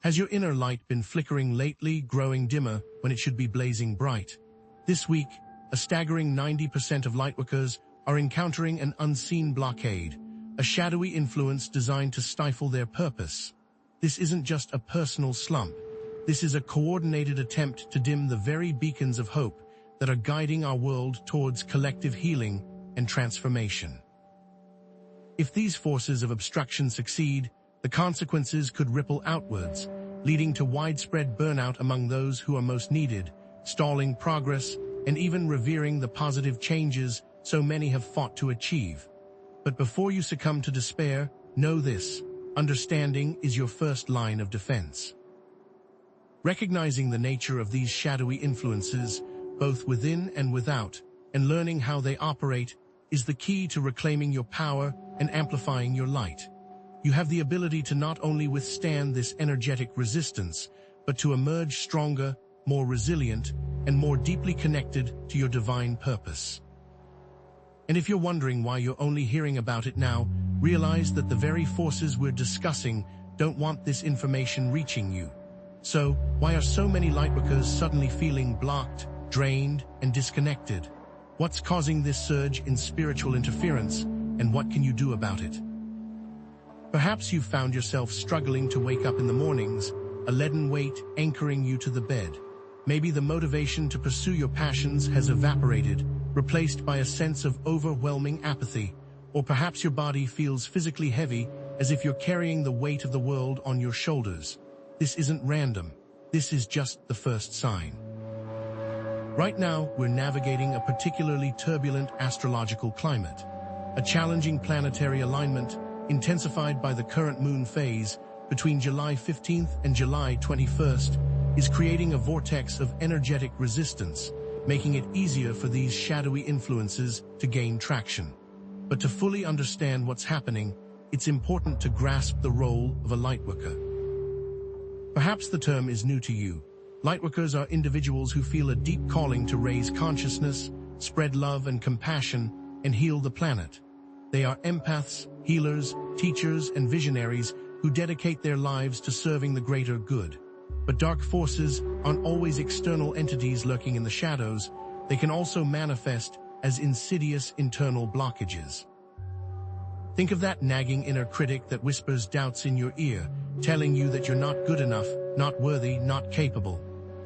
Has your inner light been flickering lately, growing dimmer when it should be blazing bright? This week, a staggering 90% of lightworkers are encountering an unseen blockade, a shadowy influence designed to stifle their purpose. This isn't just a personal slump. This is a coordinated attempt to dim the very beacons of hope that are guiding our world towards collective healing and transformation. If these forces of obstruction succeed, the consequences could ripple outwards, leading to widespread burnout among those who are most needed, stalling progress, and even revering the positive changes so many have fought to achieve. But before you succumb to despair, know this: understanding is your first line of defense. Recognizing the nature of these shadowy influences, both within and without, and learning how they operate, is the key to reclaiming your power and amplifying your light. You have the ability to not only withstand this energetic resistance, but to emerge stronger, more resilient, and more deeply connected to your divine purpose. And if you're wondering why you're only hearing about it now, realize that the very forces we're discussing don't want this information reaching you. So, why are so many lightworkers suddenly feeling blocked, drained, and disconnected? What's causing this surge in spiritual interference, and what can you do about it? Perhaps you've found yourself struggling to wake up in the mornings, a leaden weight anchoring you to the bed. Maybe the motivation to pursue your passions has evaporated, replaced by a sense of overwhelming apathy. Or perhaps your body feels physically heavy, as if you're carrying the weight of the world on your shoulders. This isn't random. This is just the first sign. Right now, we're navigating a particularly turbulent astrological climate. A challenging planetary alignment, intensified by the current moon phase between July 15th and July 21st, is creating a vortex of energetic resistance, making it easier for these shadowy influences to gain traction. But to fully understand what's happening, it's important to grasp the role of a lightworker. Perhaps the term is new to you. Lightworkers are individuals who feel a deep calling to raise consciousness, spread love and compassion, and heal the planet. They are empaths, healers, teachers, and visionaries who dedicate their lives to serving the greater good. But dark forces aren't always external entities lurking in the shadows. They can also manifest as insidious internal blockages. Think of that nagging inner critic that whispers doubts in your ear, telling you that you're not good enough, not worthy, not capable.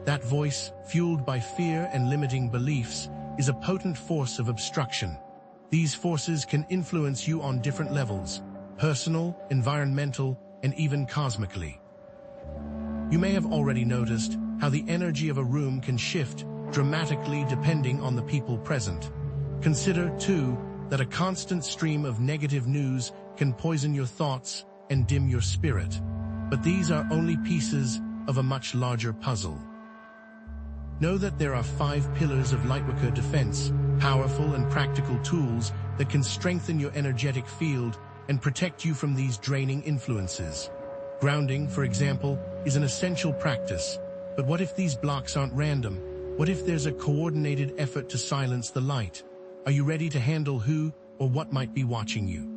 That voice, fueled by fear and limiting beliefs, is a potent force of obstruction. These forces can influence you on different levels: personal, environmental, and even cosmically. You may have already noticed how the energy of a room can shift dramatically depending on the people present. Consider, too, that a constant stream of negative news can poison your thoughts and dim your spirit. But these are only pieces of a much larger puzzle. Know that there are 5 pillars of lightworker defense, powerful and practical tools that can strengthen your energetic field and protect you from these draining influences. Grounding, for example, is an essential practice. But what if these blocks aren't random? What if there's a coordinated effort to silence the light? Are you ready to handle who or what might be watching you?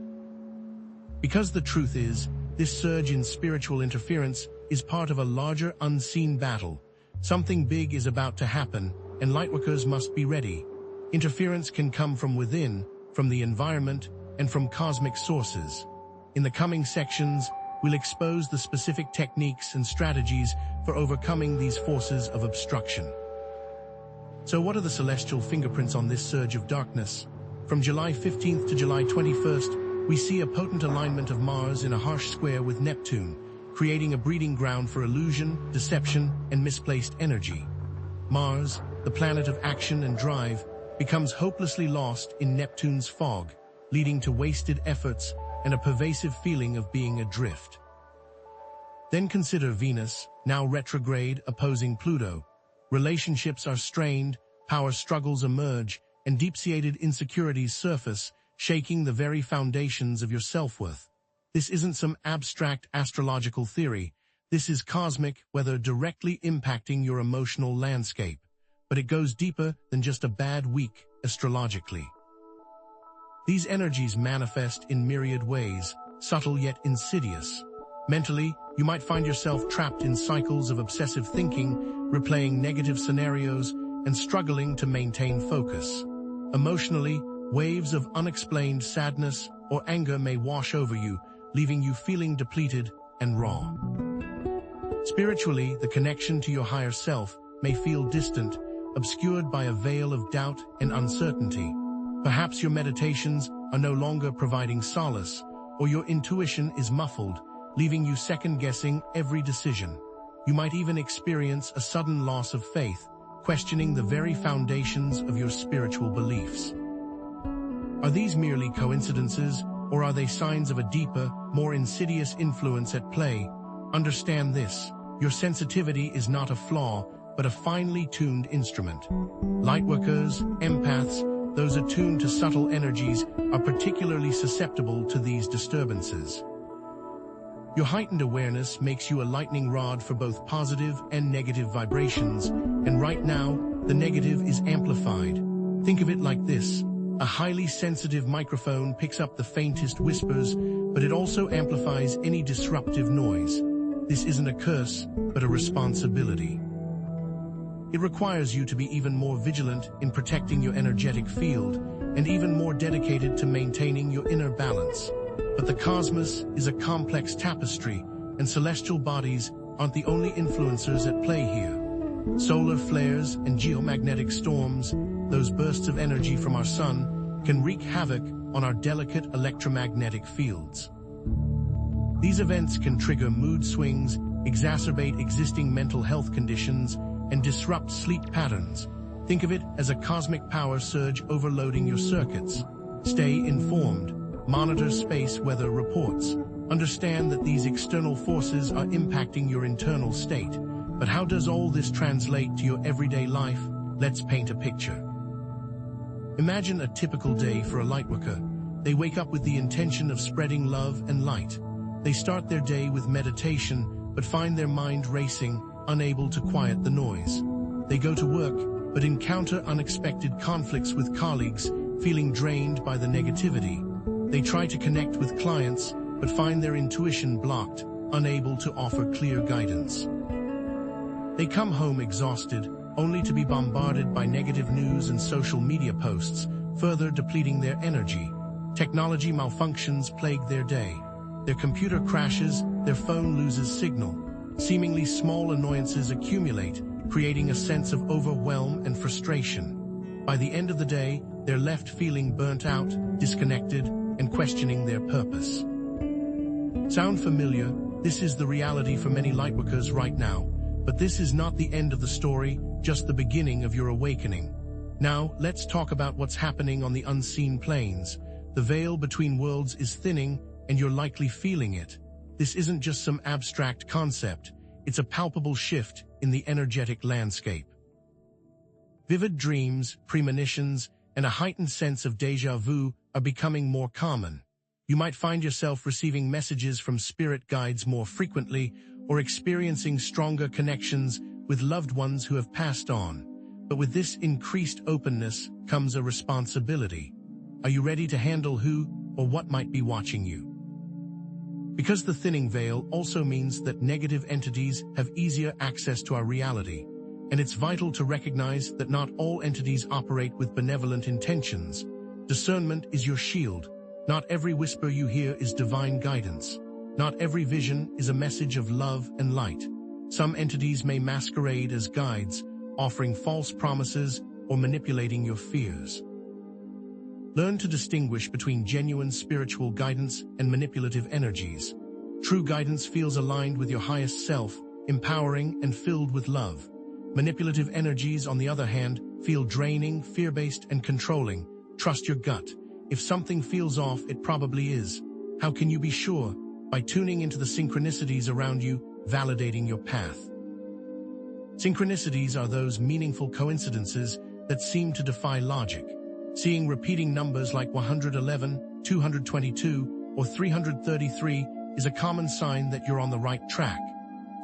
Because the truth is, this surge in spiritual interference is part of a larger unseen battle. Something big is about to happen, and lightworkers must be ready. Interference can come from within, from the environment, and from cosmic sources. In the coming sections, we'll expose the specific techniques and strategies for overcoming these forces of obstruction. So what are the celestial fingerprints on this surge of darkness? From July 15th to July 21st, we see a potent alignment of Mars in a harsh square with Neptune, creating a breeding ground for illusion, deception, and misplaced energy. Mars, the planet of action and drive, becomes hopelessly lost in Neptune's fog, leading to wasted efforts and a pervasive feeling of being adrift. Then consider Venus, now retrograde, opposing Pluto. Relationships are strained, power struggles emerge, and deep-seated insecurities surface, shaking the very foundations of your self-worth. This isn't some abstract astrological theory. This is cosmic weather directly impacting your emotional landscape. But it goes deeper than just a bad week astrologically. These energies manifest in myriad ways, subtle yet insidious. Mentally, you might find yourself trapped in cycles of obsessive thinking, replaying negative scenarios, and struggling to maintain focus. Emotionally, waves of unexplained sadness or anger may wash over you, leaving you feeling depleted and raw. Spiritually, the connection to your higher self may feel distant, obscured by a veil of doubt and uncertainty. Perhaps your meditations are no longer providing solace, or your intuition is muffled, leaving you second-guessing every decision. You might even experience a sudden loss of faith, questioning the very foundations of your spiritual beliefs. Are these merely coincidences, or are they signs of a deeper, more insidious influence at play? Understand this: your sensitivity is not a flaw, but a finely tuned instrument. Lightworkers, empaths, those attuned to subtle energies, are particularly susceptible to these disturbances. Your heightened awareness makes you a lightning rod for both positive and negative vibrations, and right now, the negative is amplified. Think of it like this: a highly sensitive microphone picks up the faintest whispers, but it also amplifies any disruptive noise. This isn't a curse, but a responsibility. It requires you to be even more vigilant in protecting your energetic field, and even more dedicated to maintaining your inner balance. But the cosmos is a complex tapestry, and celestial bodies aren't the only influencers at play here. Solar flares and geomagnetic storms, those bursts of energy from our sun, can wreak havoc on our delicate electromagnetic fields. These events can trigger mood swings, exacerbate existing mental health conditions, and disrupt sleep patterns. Think of it as a cosmic power surge overloading your circuits. Stay informed. Monitor space weather reports. Understand that these external forces are impacting your internal state. But how does all this translate to your everyday life? Let's paint a picture. Imagine a typical day for a lightworker. They wake up with the intention of spreading love and light. They start their day with meditation, but find their mind racing, unable to quiet the noise. They go to work, but encounter unexpected conflicts with colleagues, feeling drained by the negativity. They try to connect with clients, but find their intuition blocked, unable to offer clear guidance. They come home exhausted, only to be bombarded by negative news and social media posts, further depleting their energy. Technology malfunctions plague their day. Their computer crashes, their phone loses signal. Seemingly small annoyances accumulate, creating a sense of overwhelm and frustration. By the end of the day, they're left feeling burnt out, disconnected, and questioning their purpose. Sound familiar? This is the reality for many lightworkers right now. But this is not the end of the story, just the beginning of your awakening. Now, let's talk about what's happening on the unseen planes. The veil between worlds is thinning, and you're likely feeling it. This isn't just some abstract concept, it's a palpable shift in the energetic landscape. Vivid dreams, premonitions, and a heightened sense of déjà vu are becoming more common. You might find yourself receiving messages from spirit guides more frequently, or experiencing stronger connections with loved ones who have passed on. But with this increased openness comes a responsibility. Are you ready to handle who or what might be watching you? Because the thinning veil also means that negative entities have easier access to our reality, and it's vital to recognize that not all entities operate with benevolent intentions. Discernment is your shield. Not every whisper you hear is divine guidance. Not every vision is a message of love and light. Some entities may masquerade as guides, offering false promises or manipulating your fears. Learn to distinguish between genuine spiritual guidance and manipulative energies. True guidance feels aligned with your highest self, empowering and filled with love. Manipulative energies, on the other hand, feel draining, fear-based, and controlling. Trust your gut. If something feels off, it probably is. How can you be sure? By tuning into the synchronicities around you, validating your path. Synchronicities are those meaningful coincidences that seem to defy logic. Seeing repeating numbers like 111, 222, or 333 is a common sign that you're on the right track.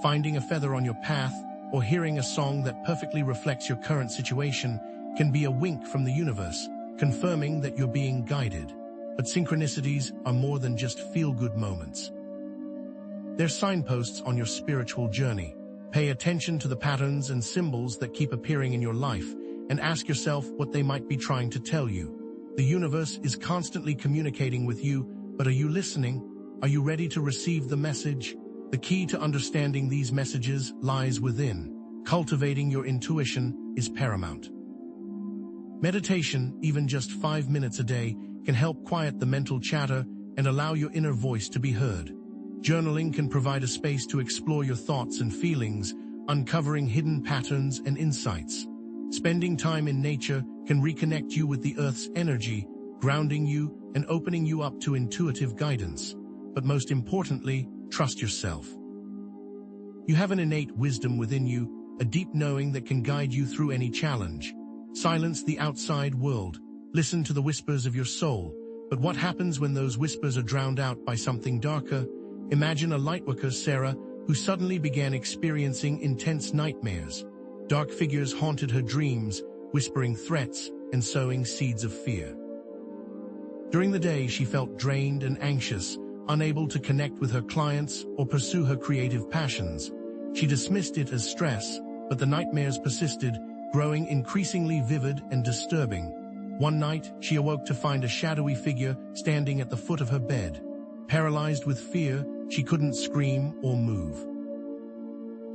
Finding a feather on your path or hearing a song that perfectly reflects your current situation can be a wink from the universe, confirming that you're being guided. But synchronicities are more than just feel-good moments. They're signposts on your spiritual journey. Pay attention to the patterns and symbols that keep appearing in your life, and ask yourself what they might be trying to tell you. The universe is constantly communicating with you, but are you listening? Are you ready to receive the message? The key to understanding these messages lies within. Cultivating your intuition is paramount. Meditation, even just 5 minutes a day, can help quiet the mental chatter and allow your inner voice to be heard. Journaling can provide a space to explore your thoughts and feelings, uncovering hidden patterns and insights. Spending time in nature can reconnect you with the Earth's energy, grounding you and opening you up to intuitive guidance. But most importantly, trust yourself. You have an innate wisdom within you, a deep knowing that can guide you through any challenge. Silence the outside world. Listen to the whispers of your soul. But what happens when those whispers are drowned out by something darker? Imagine a lightworker, Sarah, who suddenly began experiencing intense nightmares. Dark figures haunted her dreams, whispering threats and sowing seeds of fear. During the day, she felt drained and anxious, unable to connect with her clients or pursue her creative passions. She dismissed it as stress, but the nightmares persisted, growing increasingly vivid and disturbing. One night, she awoke to find a shadowy figure standing at the foot of her bed. Paralyzed with fear, she couldn't scream or move.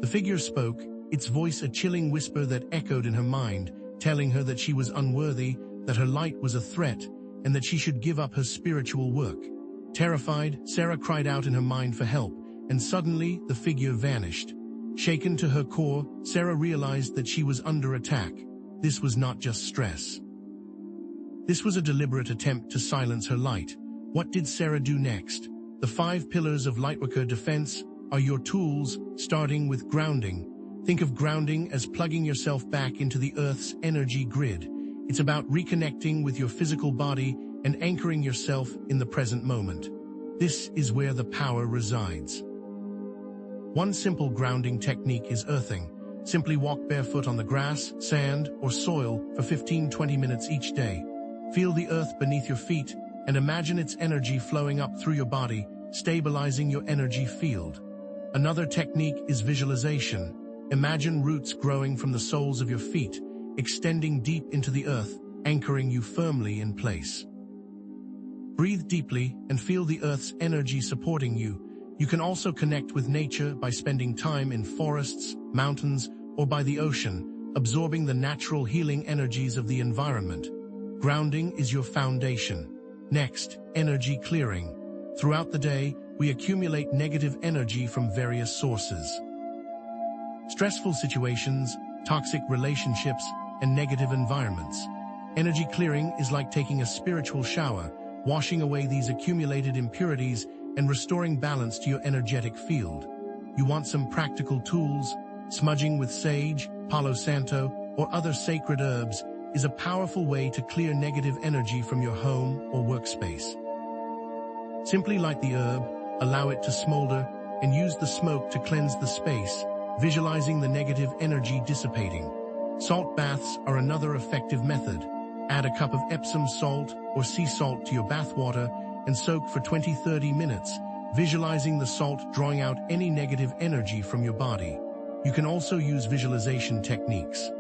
The figure spoke, its voice a chilling whisper that echoed in her mind, telling her that she was unworthy, that her light was a threat, and that she should give up her spiritual work. Terrified, Sarah cried out in her mind for help, and suddenly the figure vanished. Shaken to her core, Sarah realized that she was under attack. This was not just stress. This was a deliberate attempt to silence her light. What did Sarah do next? The 5 pillars of Lightworker defense are your tools, starting with grounding. Think of grounding as plugging yourself back into the Earth's energy grid. It's about reconnecting with your physical body and anchoring yourself in the present moment. This is where the power resides. One simple grounding technique is earthing. Simply walk barefoot on the grass, sand, or soil for 15-20 minutes each day. Feel the earth beneath your feet and imagine its energy flowing up through your body, stabilizing your energy field. Another technique is visualization. Imagine roots growing from the soles of your feet, extending deep into the earth, anchoring you firmly in place. Breathe deeply and feel the earth's energy supporting you. You can also connect with nature by spending time in forests, mountains, or by the ocean, absorbing the natural healing energies of the environment. Grounding is your foundation. Next, energy clearing. Throughout the day, we accumulate negative energy from various sources. Stressful situations, toxic relationships, and negative environments. Energy clearing is like taking a spiritual shower, washing away these accumulated impurities and restoring balance to your energetic field. You want some practical tools? Smudging with sage, Palo Santo, or other sacred herbs is a powerful way to clear negative energy from your home or workspace. Simply light the herb, allow it to smolder, and use the smoke to cleanse the space, visualizing the negative energy dissipating. Salt baths are another effective method. Add a cup of Epsom salt or sea salt to your bath water and soak for 20-30 minutes, visualizing the salt drawing out any negative energy from your body. You can also use visualization techniques.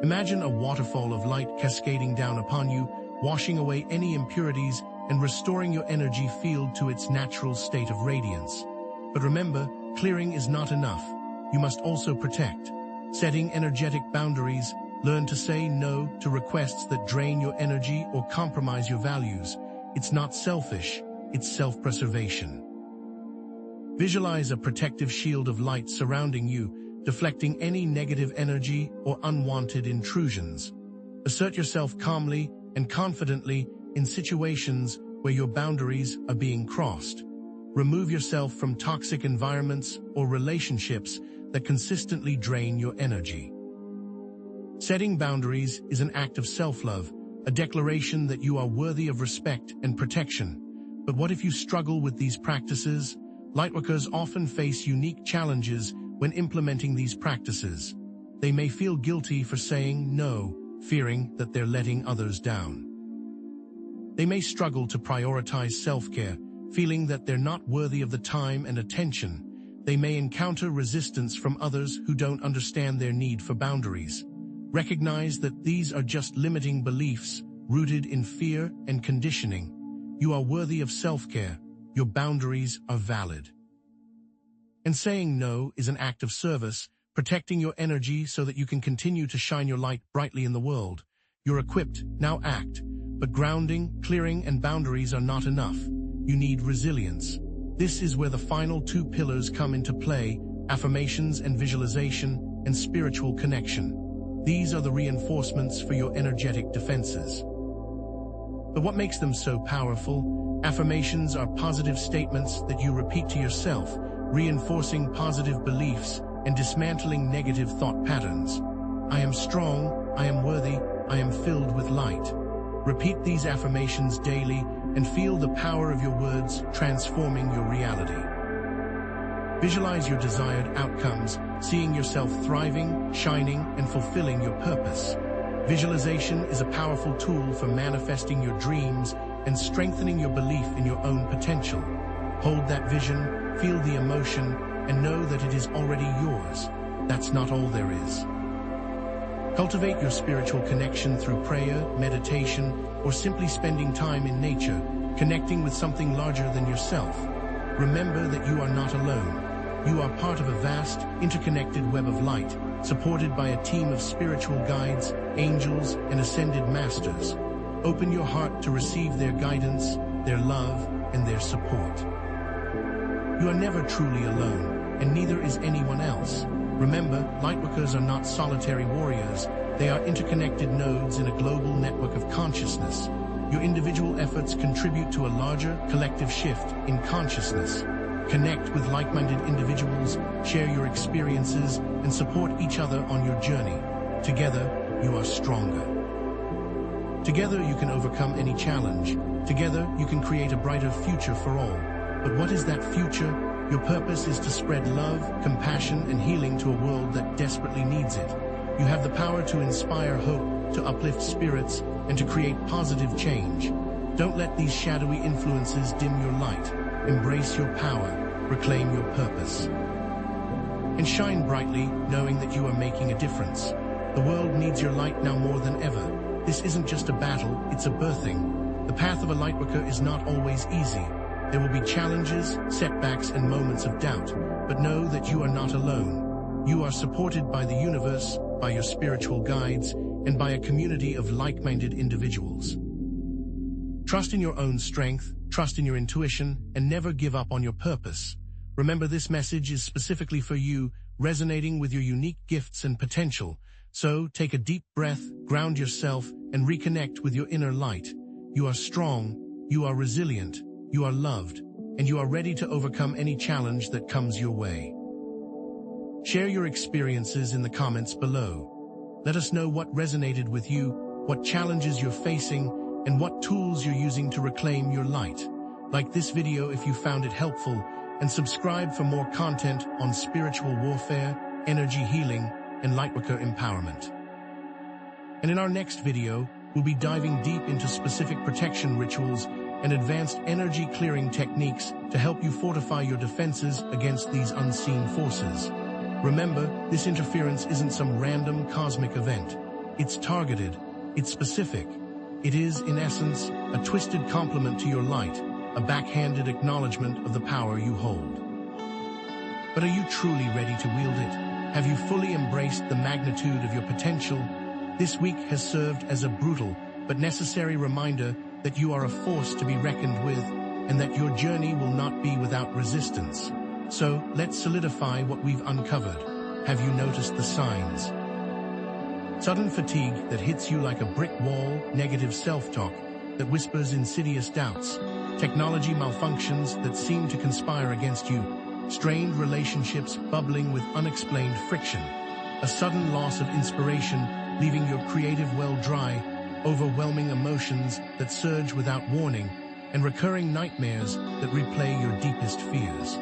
Imagine a waterfall of light cascading down upon you, washing away any impurities and restoring your energy field to its natural state of radiance. But remember, clearing is not enough. You must also protect. Setting energetic boundaries, learn to say no to requests that drain your energy or compromise your values. It's not selfish, it's self-preservation. Visualize a protective shield of light surrounding you, deflecting any negative energy or unwanted intrusions. Assert yourself calmly and confidently in situations where your boundaries are being crossed. Remove yourself from toxic environments or relationships that consistently drain your energy. Setting boundaries is an act of self-love, a declaration that you are worthy of respect and protection. But what if you struggle with these practices? Lightworkers often face unique challenges when implementing these practices. They may feel guilty for saying no, fearing that they're letting others down. They may struggle to prioritize self-care, feeling that they're not worthy of the time and attention. They may encounter resistance from others who don't understand their need for boundaries. Recognize that these are just limiting beliefs rooted in fear and conditioning. You are worthy of self-care. Your boundaries are valid. And saying no is an act of service, protecting your energy so that you can continue to shine your light brightly in the world. You're equipped, now act. But grounding, clearing, and boundaries are not enough. You need resilience. This is where the final two pillars come into play: affirmations and visualization, and spiritual connection. These are the reinforcements for your energetic defenses. But what makes them so powerful? Affirmations are positive statements that you repeat to yourself, reinforcing positive beliefs and dismantling negative thought patterns. I am strong, I am worthy, I am filled with light. Repeat these affirmations daily and feel the power of your words transforming your reality. Visualize your desired outcomes, seeing yourself thriving, shining, and fulfilling your purpose. Visualization is a powerful tool for manifesting your dreams and strengthening your belief in your own potential. Hold that vision, feel the emotion, and know that it is already yours. That's not all there is. Cultivate your spiritual connection through prayer, meditation, or simply spending time in nature, connecting with something larger than yourself. Remember that you are not alone. You are part of a vast, interconnected web of light, supported by a team of spiritual guides, angels, and ascended masters. Open your heart to receive their guidance, their love, and their support. You are never truly alone, and neither is anyone else. Remember, lightworkers are not solitary warriors. They are interconnected nodes in a global network of consciousness. Your individual efforts contribute to a larger, collective shift in consciousness. Connect with like-minded individuals, share your experiences, and support each other on your journey. Together, you are stronger. Together, you can overcome any challenge. Together, you can create a brighter future for all. But what is that future? Your purpose is to spread love, compassion, and healing to a world that desperately needs it. You have the power to inspire hope, to uplift spirits, and to create positive change. Don't let these shadowy influences dim your light. Embrace your power, reclaim your purpose. And shine brightly, knowing that you are making a difference. The world needs your light now more than ever. This isn't just a battle, it's a birthing. The path of a lightworker is not always easy. There will be challenges, setbacks, and moments of doubt, but know that you are not alone. You are supported by the universe, by your spiritual guides, and by a community of like-minded individuals. Trust in your own strength, trust in your intuition, and never give up on your purpose. Remember, this message is specifically for you, resonating with your unique gifts and potential. So, take a deep breath, ground yourself, and reconnect with your inner light. You are strong, you are resilient, you are loved, and you are ready to overcome any challenge that comes your way. Share your experiences in the comments below. Let us know what resonated with you, what challenges you're facing, and what tools you're using to reclaim your light. Like this video if you found it helpful, and subscribe for more content on spiritual warfare, energy healing, and lightworker empowerment. And in our next video, we'll be diving deep into specific protection rituals and advanced energy clearing techniques to help you fortify your defenses against these unseen forces. Remember, this interference isn't some random cosmic event. It's targeted, it's specific. It is, in essence, a twisted complement to your light, a backhanded acknowledgement of the power you hold. But are you truly ready to wield it? Have you fully embraced the magnitude of your potential? This week has served as a brutal but necessary reminder that you are a force to be reckoned with and that your journey will not be without resistance. So, let's solidify what we've uncovered. Have you noticed the signs? Sudden fatigue that hits you like a brick wall, negative self-talk that whispers insidious doubts, technology malfunctions that seem to conspire against you, strained relationships bubbling with unexplained friction, a sudden loss of inspiration leaving your creative well dry, overwhelming emotions that surge without warning, and recurring nightmares that replay your deepest fears.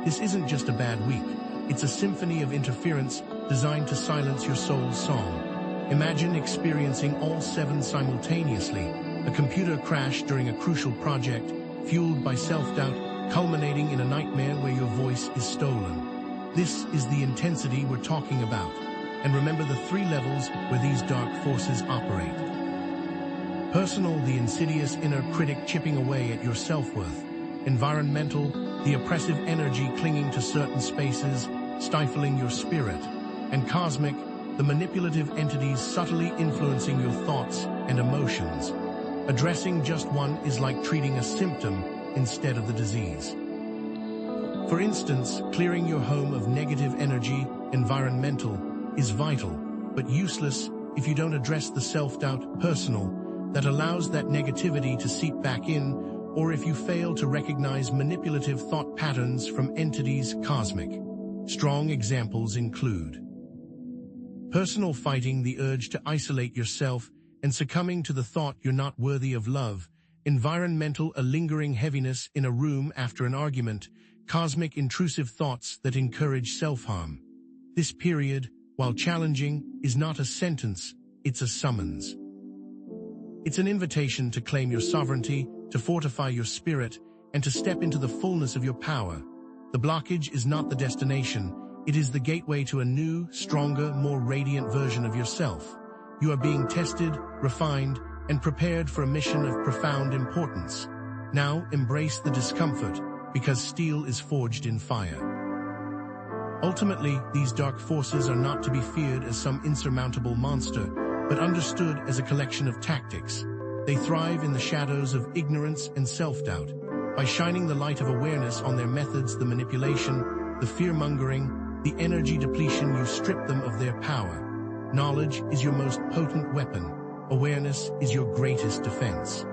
This isn't just a bad week. It's a symphony of interference designed to silence your soul's song. Imagine experiencing all seven simultaneously: a computer crash during a crucial project, fueled by self-doubt, culminating in a nightmare where your voice is stolen. This is the intensity we're talking about. And remember the 3 levels where these dark forces operate. Personal, the insidious inner critic chipping away at your self-worth. Environmental, the oppressive energy clinging to certain spaces, stifling your spirit. And cosmic, the manipulative entities subtly influencing your thoughts and emotions. Addressing just one is like treating a symptom instead of the disease. For instance, clearing your home of negative energy, environmental, is vital, but useless if you don't address the self-doubt, personal, that allows that negativity to seep back in, or if you fail to recognize manipulative thought patterns from entities, cosmic. Strong examples include personal, fighting the urge to isolate yourself and succumbing to the thought you're not worthy of love. Environmental, a lingering heaviness in a room after an argument. Cosmic, intrusive thoughts that encourage self-harm. This period, while challenging, is not a sentence, it's a summons. It's an invitation to claim your sovereignty, to fortify your spirit, and to step into the fullness of your power. The blockage is not the destination, it is the gateway to a new, stronger, more radiant version of yourself. You are being tested, refined, and prepared for a mission of profound importance. Now, embrace the discomfort, because steel is forged in fire. Ultimately, these dark forces are not to be feared as some insurmountable monster, but understood as a collection of tactics. They thrive in the shadows of ignorance and self-doubt. By shining the light of awareness on their methods, the manipulation, the fear-mongering, the energy depletion, you strip them of their power. Knowledge is your most potent weapon. Awareness is your greatest defense.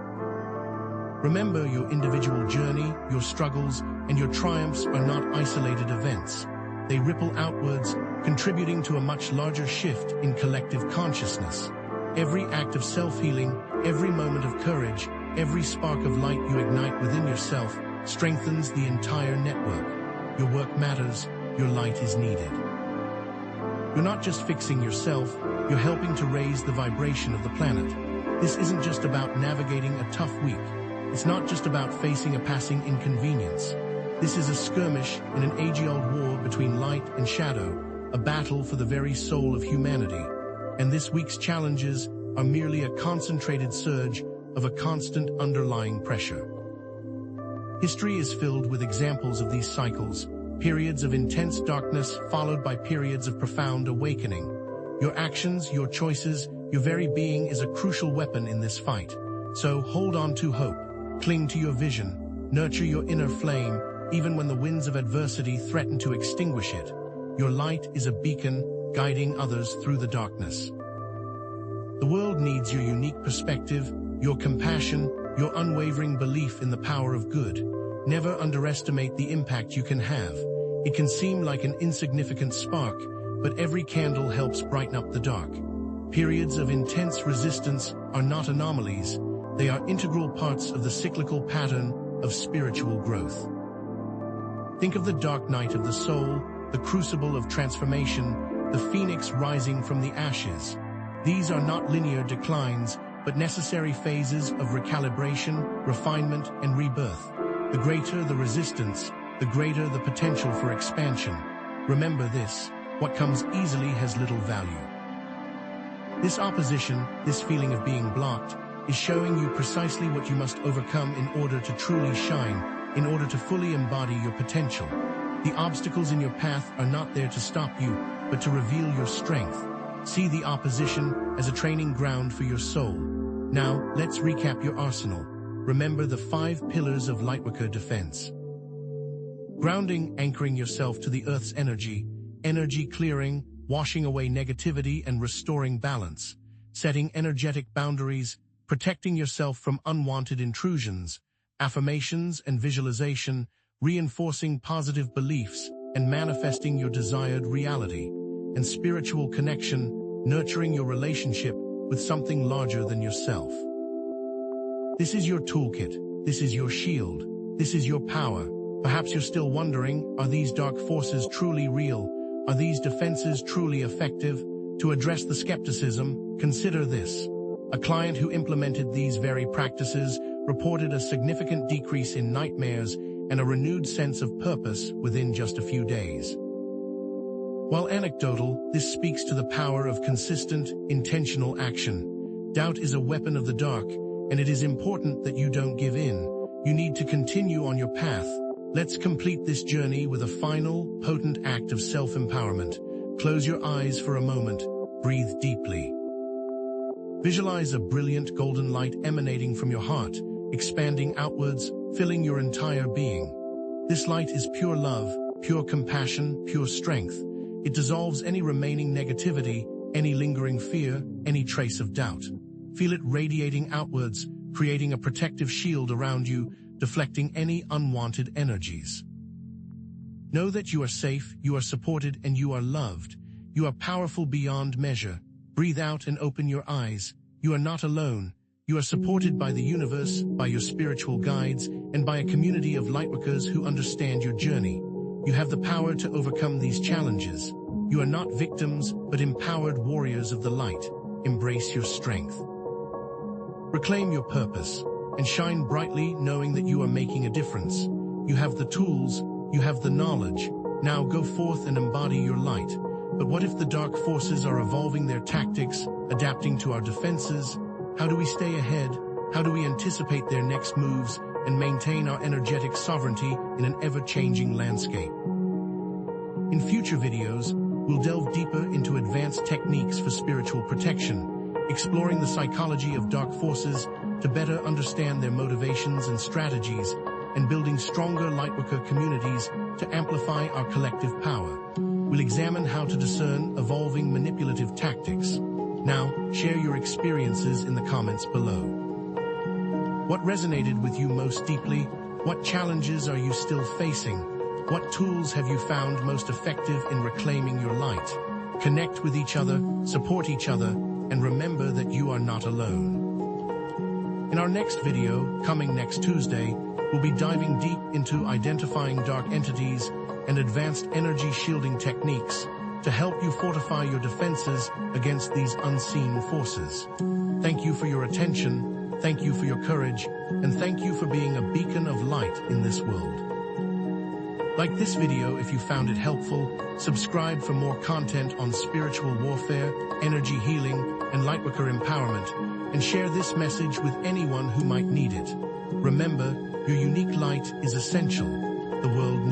Remember, your individual journey, your struggles, and your triumphs are not isolated events. They ripple outwards, contributing to a much larger shift in collective consciousness. Every act of self-healing, every moment of courage, every spark of light you ignite within yourself strengthens the entire network. Your work matters, your light is needed. You're not just fixing yourself, you're helping to raise the vibration of the planet. This isn't just about navigating a tough week. It's not just about facing a passing inconvenience. This is a skirmish in an age-old war between light and shadow, a battle for the very soul of humanity. And this week's challenges are merely a concentrated surge of a constant underlying pressure. History is filled with examples of these cycles, periods of intense darkness followed by periods of profound awakening. Your actions, your choices, your very being is a crucial weapon in this fight. So hold on to hope, cling to your vision, nurture your inner flame, even when the winds of adversity threaten to extinguish it. Your light is a beacon, guiding others through the darkness. The world needs your unique perspective, your compassion, your unwavering belief in the power of good. Never underestimate the impact you can have. It can seem like an insignificant spark, but every candle helps brighten up the dark. Periods of intense resistance are not anomalies. They are integral parts of the cyclical pattern of spiritual growth. Think of the dark night of the soul, the crucible of transformation, the phoenix rising from the ashes. These are not linear declines, but necessary phases of recalibration, refinement, and rebirth. The greater the resistance, the greater the potential for expansion. Remember this, what comes easily has little value. This opposition, this feeling of being blocked, is showing you precisely what you must overcome in order to truly shine, in order to fully embody your potential. The obstacles in your path are not there to stop you, but to reveal your strength. See the opposition as a training ground for your soul. Now, let's recap your arsenal. Remember the 5 pillars of Lightworker defense. Grounding, anchoring yourself to the Earth's energy. Energy clearing, washing away negativity and restoring balance. Setting energetic boundaries, protecting yourself from unwanted intrusions. Affirmations and visualization, reinforcing positive beliefs and manifesting your desired reality. And spiritual connection, nurturing your relationship with something larger than yourself. This is your toolkit, this is your shield, this is your power. Perhaps you're still wondering, are these dark forces truly real? Are these defenses truly effective? To address the skepticism, consider this. A client who implemented these very practices reported a significant decrease in nightmares and a renewed sense of purpose within just a few days. While anecdotal, this speaks to the power of consistent, intentional action. Doubt is a weapon of the dark, and it is important that you don't give in. You need to continue on your path. Let's complete this journey with a final, potent act of self-empowerment. Close your eyes for a moment. Breathe deeply. Visualize a brilliant golden light emanating from your heart, expanding outwards, filling your entire being. This light is pure love, pure compassion, pure strength. It dissolves any remaining negativity, any lingering fear, any trace of doubt. Feel it radiating outwards, creating a protective shield around you, deflecting any unwanted energies. Know that you are safe, you are supported, and you are loved. You are powerful beyond measure. Breathe out and open your eyes. You are not alone. You are supported by the universe, by your spiritual guides, and by a community of lightworkers who understand your journey. You have the power to overcome these challenges. You are not victims, but empowered warriors of the light. Embrace your strength. Reclaim your purpose, and shine brightly knowing that you are making a difference. You have the tools, you have the knowledge. Now go forth and embody your light. But what if the dark forces are evolving their tactics, adapting to our defenses? How do we stay ahead? How do we anticipate their next moves and maintain our energetic sovereignty in an ever-changing landscape? In future videos, we'll delve deeper into advanced techniques for spiritual protection, exploring the psychology of dark forces to better understand their motivations and strategies, and building stronger lightworker communities to amplify our collective power. We'll examine how to discern evolving manipulative tactics. Now, share your experiences in the comments below. What resonated with you most deeply? What challenges are you still facing? What tools have you found most effective in reclaiming your light? Connect with each other, support each other, and remember that you are not alone. In our next video, coming next Tuesday, we'll be diving deep into identifying dark entities and advanced energy shielding techniques to help you fortify your defenses against these unseen forces. Thank you for your attention, thank you for your courage, and thank you for being a beacon of light in this world. Like this video if you found it helpful, subscribe for more content on spiritual warfare, energy healing, and lightworker empowerment, and share this message with anyone who might need it. Remember, your unique light is essential. The world needs